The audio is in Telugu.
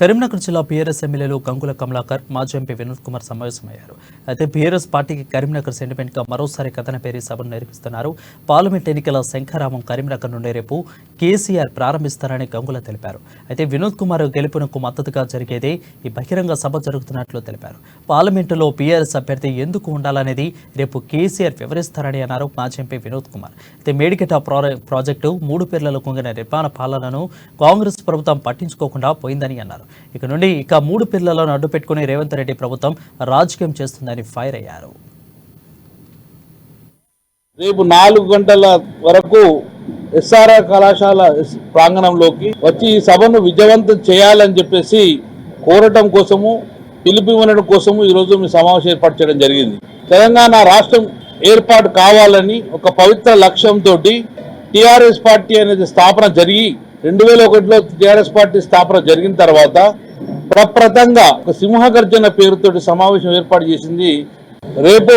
కరీంనగర్ జిల్లా బీఆర్ఎస్ ఎమ్మెల్యేలు గంగుల కమలాకర్, మాజీ ఎంపీ వినోద్ కుమార్ సమావేశమయ్యారు. అయితే బీఆర్ఎస్ పార్టీకి కరీంనగర్ సెంటిమెంట్ గా మరోసారి కథన పేరి సభను నిర్వహిస్తున్నారు. పార్లమెంట్ ఎన్నికల శంఖారామం కరీంనగర్ నుండి రేపు కేసీఆర్ ప్రారంభిస్తారని గంగుల తెలిపారు. అయితే వినోద్ కుమార్ గెలుపునకు మద్దతుగా జరిగేదే ఈ బహిరంగ సభ జరుగుతున్నట్లు తెలిపారు. పార్లమెంటులో బీఆర్ఎస్ అభ్యర్థి ఎందుకు ఉండాలనేది రేపు కేసీఆర్ వివరిస్తారని అన్నారు మాజీ ఎంపీ వినోద్ కుమార్. అయితే మేడిగడ్డ ప్రాజెక్టు 3 పేర్లలో కుంగిన నిర్మాణ పాలనను కాంగ్రెస్ ప్రభుత్వం పట్టించుకోకుండా పోయిందని అన్నారు. ఇక నుండి 3 పిల్లలను అడ్డు పెట్టుకుని రేవంత్ రెడ్డి ప్రభుత్వం రాజకీయం చేస్తుందని ఫైర్ అయ్యారు. రేపు 4 గంటల వరకు ఎస్ఆర్ఆర్ కళాశాల ప్రాంగణంలోకి వచ్చి ఈ సభను విజయవంతం చేయాలని చెప్పేసి కోరటం కోసము, పిలుపునివ్వడం కోసము ఈరోజు మీ సమావేశం ఏర్పాటు చేయడం జరిగింది. తెలంగాణ రాష్ట్రం ఏర్పాటు కావాలని ఒక పవిత్ర లక్ష్యంతో టీఆర్ఎస్ పార్టీ అనేది స్థాపన జరిగి 2001లో టీఆర్ఎస్ పార్టీ స్థాపన జరిగిన తర్వాత ప్రప్రథంగా ఒక సింహగర్జన పేరుతోటి సమావేశం ఏర్పాటు చేసింది. రేపు